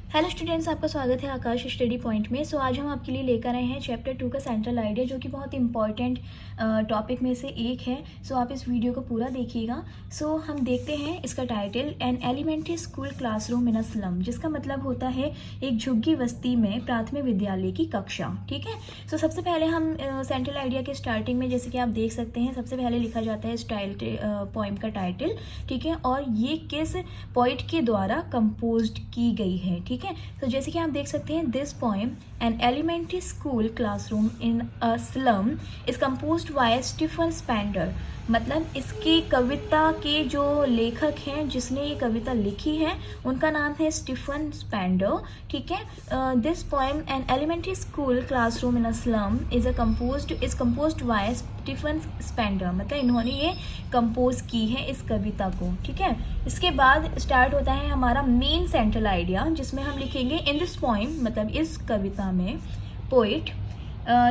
Hello students, आपका स्वागत है आकाश स्टडी पॉइंट में। आज हम आपके लिए लेकर आए हैं चैप्टर 2 का सेंट्रल आइडिया, जो कि बहुत इंपॉर्टेंट टॉपिक में से एक है। आप इस वीडियो को पूरा देखिएगा। हम देखते हैं इसका title, an elementary school classroom in a slum, जिसका मतलब होता है एक झुग्गी बस्ती में प्राथमिक विद्यालय की कक्षा। ठीक है। सबसे पहले हम सेंट्रल आइडिया के स्टार्टिंग में, जैसे कि आप देख सकते हैं, सबसे पहले लिखा जाता है इस पोइम का टाइटल। ठीक है, और ये किस पोइट के द्वारा कंपोज की गई है। ठीक है, तो जैसे कि आप देख सकते हैं, this poem an elementary school classroom in a slum is composed by Stephen Spender. मतलब इसकी कविता के जो लेखक हैं, जिसने ये कविता लिखी है, उनका नाम है स्टीफन स्पेंडर। ठीक है, this poem an elementary school classroom in a slum is composed by Stephen Spender. मतलब इन्होंने ये कंपोज की है इस कविता को। ठीक है, इसके बाद स्टार्ट होता है हमारा मेन सेंट्रल आइडिया, जिसमें हम लिखेंगे इन दिस पोएम, मतलब इस कविता में poet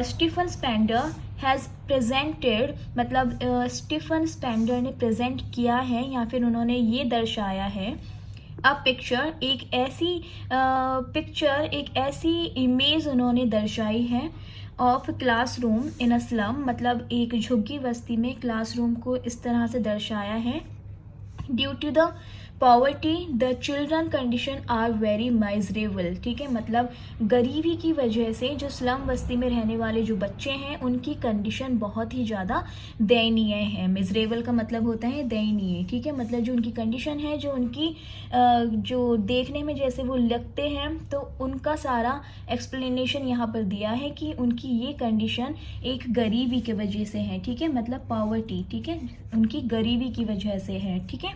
Stephen Spender has presented, मतलब स्टीफन स्पेंडर ने प्रेजेंट किया है या फिर उन्होंने ये दर्शाया है अ पिक्चर, एक ऐसी इमेज उन्होंने दर्शाई है of classroom in a slum. मतलब एक झुग्गी बस्ती में क्लासरूम को इस तरह से दर्शाया है। Due to the poverty the children condition are very miserable. ठीक है, मतलब गरीबी की वजह से जो स्लम बस्ती में रहने वाले जो बच्चे हैं, उनकी कंडीशन बहुत ही ज़्यादा दयनीय है। मिजरेबल का मतलब होता है दयनीय। ठीक है, मतलब जो उनकी कंडीशन है, जो उनकी जो देखने में जैसे वो लगते हैं, तो उनका सारा एक्सप्लेनेशन यहाँ पर दिया है कि उनकी ये कंडीशन एक गरीबी की वजह से है। ठीक है, मतलब पॉवर्टी, ठीक है, उनकी गरीबी की वजह से है। ठीक है,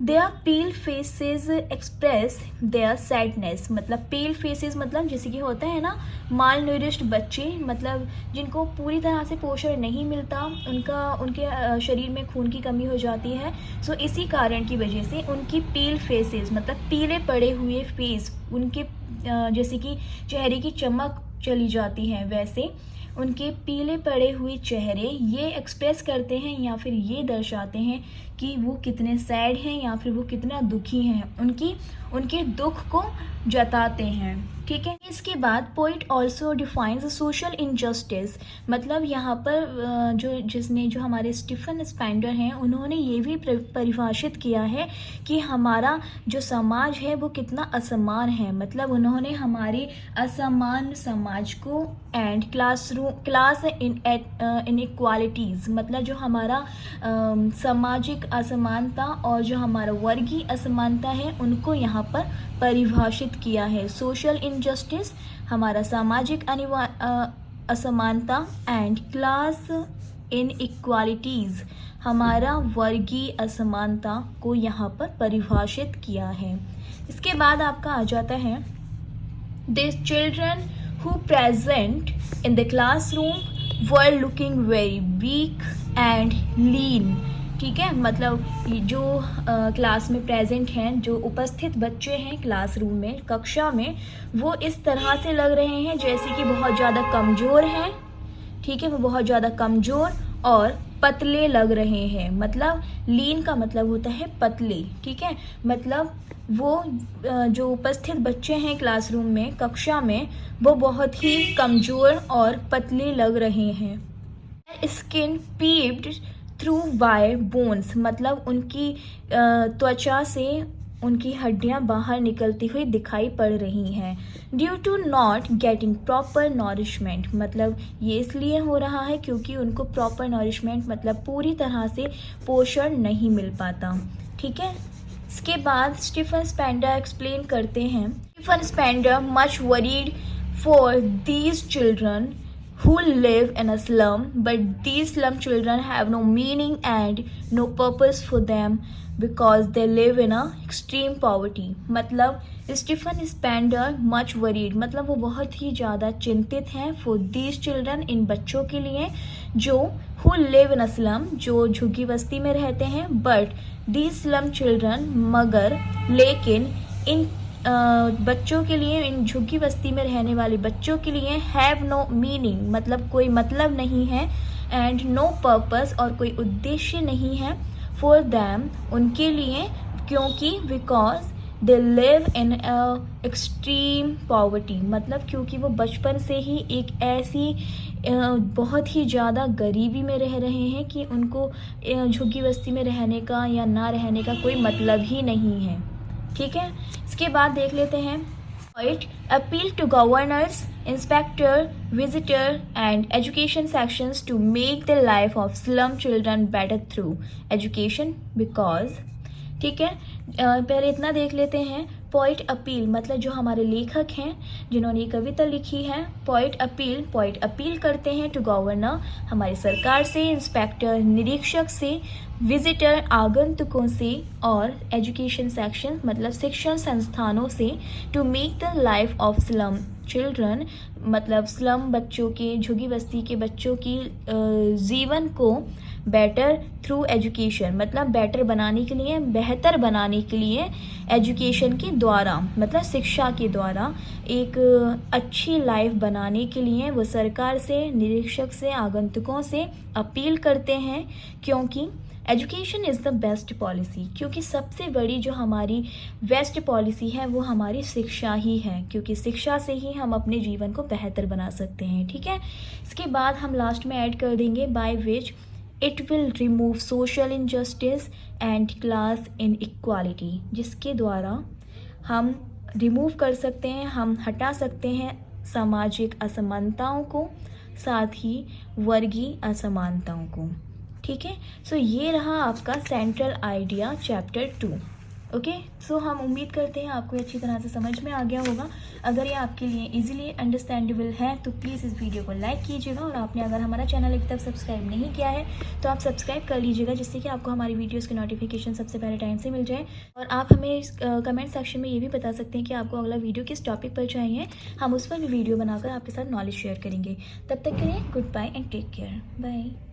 their pale faces express their sadness. मतलब पेल फेसेस मतलब जैसे कि होता है ना, माल न्यूरिश्ड बच्चे, मतलब जिनको पूरी तरह से पोषण नहीं मिलता, उनके शरीर में खून की कमी हो जाती है। इसी कारण की वजह से उनकी पेल फेसेस, मतलब पीले पड़े हुए फेस, उनके जैसे कि चेहरे की चमक चली जाती है, वैसे उनके पीले पड़े हुए चेहरे ये एक्सप्रेस करते हैं या फिर ये दर्शाते हैं कि वो कितने सैड हैं या फिर वो कितना दुखी हैं, उनके दुख को जताते हैं। ठीक है, इसके बाद poet also defines social injustice. मतलब यहाँ पर जो हमारे स्टीफन स्पेंडर हैं, उन्होंने ये भी परिभाषित किया है कि हमारा जो समाज है वो कितना असमान है। मतलब उन्होंने हमारे असमान समाज को एंड क्लास इनइक्वालिटीज़, मतलब जो हमारा सामाजिक असमानता और जो हमारा वर्गीय असमानता है, उनको यहाँ पर परिभाषित किया है। सोशल इनजस्टिस, हमारा सामाजिक असमानता, एंड क्लास इनइक्वालिटीज़, हमारा वर्गीय असमानता को यहाँ पर परिभाषित किया है। इसके बाद आपका आ जाता है, this children who present in the classroom were looking very weak and lean। ठीक है, मतलब जो क्लास में प्रेजेंट हैं, जो उपस्थित बच्चे हैं क्लासरूम में, कक्षा में, वो इस तरह से लग रहे हैं जैसे कि बहुत ज़्यादा कमज़ोर हैं। ठीक है, वो बहुत ज़्यादा कमज़ोर और पतले लग रहे हैं। मतलब लीन का मतलब होता है पतले। ठीक है, मतलब वो जो उपस्थित बच्चे हैं क्लासरूम में, कक्षा में, वो बहुत ही कमज़ोर और पतले लग रहे हैं। Skin peeped through bye bones, मतलब उनकी त्वचा से उनकी हड्डियां बाहर निकलती हुई दिखाई पड़ रही हैं। Due to not getting proper nourishment, मतलब ये इसलिए हो रहा है क्योंकि उनको प्रॉपर नॉरिशमेंट, मतलब पूरी तरह से पोषण नहीं मिल पाता। ठीक है, इसके बाद स्टीफन स्पेंडर एक्सप्लेन करते हैं, Stephen Spender much worried for these children who live in a slum, but these slum children have no meaning and no purpose for them because they live in a extreme poverty। मतलब Stephen Spender much worried, मतलब वो बहुत ही ज़्यादा चिंतित हैं, for these children, इन बच्चों के लिए जो who live in a slum, जो झुग्गी बस्ती में रहते हैं, but these slum children, मगर, लेकिन इन बच्चों के लिए, इन झुग्गी बस्ती में रहने वाले बच्चों के लिए हैव नो मीनिंग, मतलब कोई मतलब नहीं है, एंड नो पर्पस, और कोई उद्देश्य नहीं है, फॉर दैम, उनके लिए, क्योंकि because they live in extreme poverty, मतलब क्योंकि वो बचपन से ही एक ऐसी बहुत ही ज़्यादा गरीबी में रह रहे हैं कि उनको झुग्गी बस्ती में रहने का या ना रहने का कोई मतलब ही नहीं है। ठीक है, इसके बाद देख लेते हैं Poet appeal to governors, inspector, visitor and education sections to make the life of slum children better through education because, ठीक है, पहले इतना देख लेते हैं। पोइट अपील मतलब जो हमारे लेखक हैं जिन्होंने ये कविता लिखी है, पोइट अपील करते हैं टू गवर्नर, हमारी सरकार से, इंस्पेक्टर निरीक्षक से, विजिटर आगंतुकों से और एजुकेशन सेक्शन मतलब शिक्षण संस्थानों से, to make the life of slum children मतलब स्लम बच्चों के, झुग्गी बस्ती के बच्चों की जीवन को बेटर थ्रू एजुकेशन मतलब बेटर बनाने के लिए, बेहतर बनाने के लिए, एजुकेशन के द्वारा मतलब शिक्षा के द्वारा एक अच्छी लाइफ बनाने के लिए वो सरकार से, निरीक्षक से, आगंतुकों से अपील करते हैं, क्योंकि education is the best policy, क्योंकि सबसे बड़ी जो हमारी बेस्ट पॉलिसी है वो हमारी शिक्षा ही है, क्योंकि शिक्षा से ही हम अपने जीवन को बेहतर बना सकते हैं। ठीक है, इसके बाद हम लास्ट में ऐड कर देंगे by which it will remove social injustice and class inequality, जिसके द्वारा हम रिमूव कर सकते हैं, हम हटा सकते हैं सामाजिक असमानताओं को, साथ ही वर्गीय असमानताओं को। ठीक है, सो ये रहा आपका सेंट्रल आइडिया चैप्टर 2। ओके, सो हम उम्मीद करते हैं आपको अच्छी तरह से समझ में आ गया होगा। अगर ये आपके लिए इजीली अंडरस्टैंडेबल है तो प्लीज़ इस वीडियो को लाइक कीजिएगा, और आपने अगर हमारा चैनल अभी तक सब्सक्राइब नहीं किया है तो आप सब्सक्राइब कर लीजिएगा, जिससे कि आपको हमारी वीडियोस की नोटिफिकेशन सबसे पहले टाइम से मिल जाए। और आप हमें कमेंट सेक्शन में ये भी बता सकते हैं कि आपको अगला वीडियो किस टॉपिक पर चाहिए, हम उस पर भी वीडियो बनाकर आपके साथ नॉलेज शेयर करेंगे। तब तक के लिए goodbye and take care, bye.